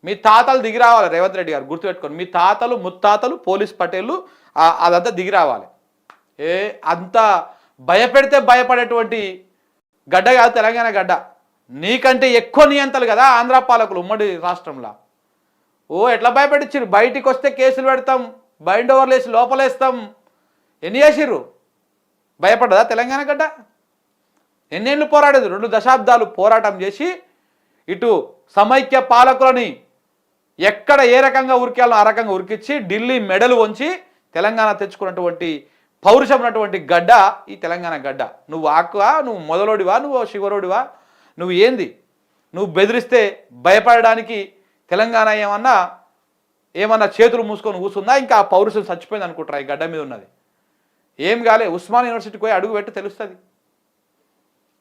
మీ తాతలు దిగి రావాలి రేవంత్ రెడ్డి గారు, గుర్తుపెట్టుకోండి. మీ తాతలు ముత్తాతలు పోలీస్ పటేళ్ళు అదంతా దిగి రావాలి. అంత భయపెడితే భయపడేటువంటి గడ్డ కాదు తెలంగాణ గడ్డ. నీకంటే ఎక్కువ నియంతలు కదా ఆంధ్ర పాలకులు ఉమ్మడి రాష్ట్రంలో. ఎట్లా భయపెట్టించారు, బయటికి వస్తే కేసులు పెడతాం, బైండ్ ఓవర్లు వేసి లోపలేస్తాం. ఎన్ని చేసిర్రు? భయపడ్డదా తెలంగాణ గడ్డ? ఎన్నేళ్ళు పోరాడేది? 2 దశాబ్దాలు పోరాటం చేసి ఇటు సమైక్య పాలకులని ఎక్కడ ఏ రకంగా ఉరికాలో ఆ రకంగా ఉరికిచ్చి ఢిల్లీ మెడలు వంచి తెలంగాణ తెచ్చుకున్నటువంటి పౌరుషం ఉన్నటువంటి గడ్డ ఈ తెలంగాణ గడ్డ. నువ్వు ఆకువా, నువ్వు మొదలోడివా, నువ్వు శివరోడివా, నువ్వు ఏంది? నువ్వు బెదిరిస్తే భయపడడానికి తెలంగాణ ఏమన్నా చేతులు మూసుకొని కూర్చుందా? ఇంకా ఆ పౌరుషం చచ్చిపోయింది అనుకుంటారా? ఈ గడ్డ మీద ఉన్నది ఏం కాలే. ఉస్మాన్ యూనివర్సిటీకి పోయి అడుగు పెట్టి తెలుస్తుంది.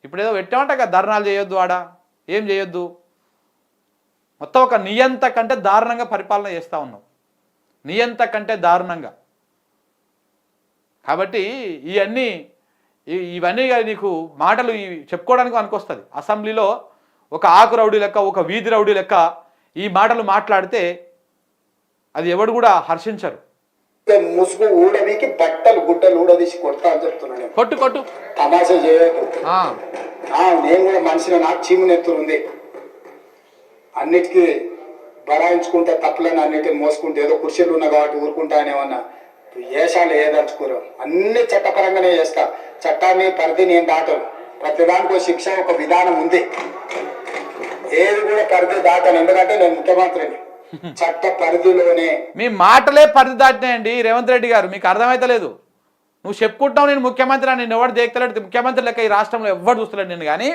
ఇప్పుడు ఏదో పెట్టామంట కదా, ధర్నాలు చేయొద్దు, ఆడ ఏం చేయొద్దు. మొత్తం ఒక నియంత కంటే దారుణంగా పరిపాలన చేస్తూ ఉన్నావు, నియంత కంటే దారుణంగా. కాబట్టి ఇవన్నీ నీకు మాటలు చెప్పుకోవడానికి అనుకొస్తుంది. అసెంబ్లీలో ఒక ఆకు రౌడీ లెక్క, ఒక వీధి రౌడీ లెక్క ఈ మాటలు మాట్లాడితే అది ఎవడు కూడా హర్షించరు. ముసుగు ఊడవికి బట్టలు గుడ్డలు ఊడదీసి కొడతా అని చెప్తున్నాను. కొట్టు తమాషా చేయొద్దు. నేను కూడా మనిషిని, నాకు చీము నెత్తురు ఉంది. అన్నిటికీ బరాయించుకుంటే తప్పులని అన్నిటిని మోసుకుంటే ఏదో కుర్చీలు ఉన్నా కాబట్టి ఊరుకుంటానేమన్నా ఏషాలు ఏదలుచుకోరు. అన్ని చట్టపరంగానే చేస్తా. చట్టాన్ని పరిధి నేను దాటను. ప్రతిదానికి ఒక శిక్ష, ఒక విధానం ఉంది. ఏది కూడా పరిధి దాటను, ఎందుకంటే నేను ముఖ్యమంత్రిని. చట్ట పరిధిలోనే. మీ మాటలే పరిధి దాటినాయండి రేవంత్ రెడ్డి గారు, మీకు అర్థమైతలేదు. నువ్వు చెప్పుకుంటావు నేను ముఖ్యమంత్రి అని, నేను ఎవరు దేక్తలేడు, ముఖ్యమంత్రి లెక్క ఈ రాష్ట్రంలో ఎవరు చూస్తలేడు నేను. కానీ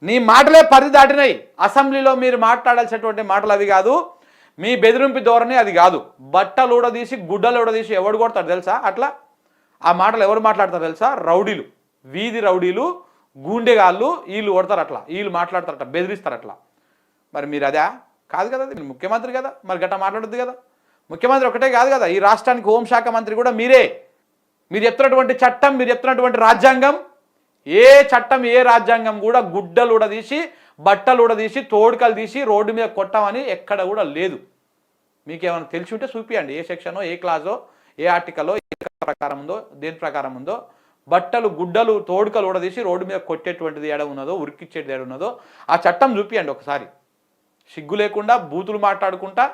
నీ మాటలే పరిధి దాటినాయి. అసెంబ్లీలో మీరు మాట్లాడాల్సినటువంటి మాటలు అవి కాదు, మీ బెదిరింపు ధోరణి అది కాదు. బట్టలు ఊడదీసి గుడ్డలు ఊడదీసి ఎవడు కొడతాడు తెలుసా? అట్లా ఆ మాటలు ఎవరు మాట్లాడతారు తెలుసా? రౌడీలు, వీధి రౌడీలు, గూండెగాళ్ళు, వీళ్ళు కొడతారు అట్లా, వీళ్ళు మాట్లాడతారట, బెదిరిస్తారు అట్లా. మరి మీరు అదే కాదు కదా, మీరు ముఖ్యమంత్రి కదా, మరి గట్ట మాట్లాడద్దు కదా. ముఖ్యమంత్రి ఒకటే కాదు కదా, ఈ రాష్ట్రానికి హోంశాఖ మంత్రి కూడా మీరే. మీరు చెప్తున్నటువంటి చట్టం, మీరు చెప్తున్నటువంటి రాజ్యాంగం, ఏ చట్టం ఏ రాజ్యాంగం కూడా గుడ్డలు ఊడదీసి బట్టలు ఊడదీసి తోడుకలు తీసి రోడ్డు మీద కొట్టమని ఎక్కడ కూడా లేదు. మీకేమైనా తెలిసి ఉంటే చూపియండి, ఏ సెక్షనో, ఏ క్లాసో, ఏ ఆర్టికల్లో, ఏ ప్రకారం ఉందో, దేని ప్రకారం ఉందో. బట్టలు గుడ్డలు తోడుకలు ఊడదీసి రోడ్డు మీద కొట్టేటువంటిది ఏడ ఉన్నదో, ఉరికిచ్చేది ఏడ ఉన్నదో ఆ చట్టం చూపియండి ఒకసారి. సిగ్గు లేకుండా బూతులు మాట్లాడుకుంటా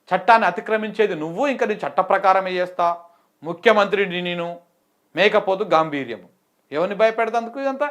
చట్టాన్ని అతిక్రమించేది నువ్వు, ఇంకా నీ చట్ట ప్రకారమే చేస్తా, ముఖ్యమంత్రిని నేను, మేకపోతు గాంభీర్యము. ఎవరిని భయపెడతందుకు ఇదంతా?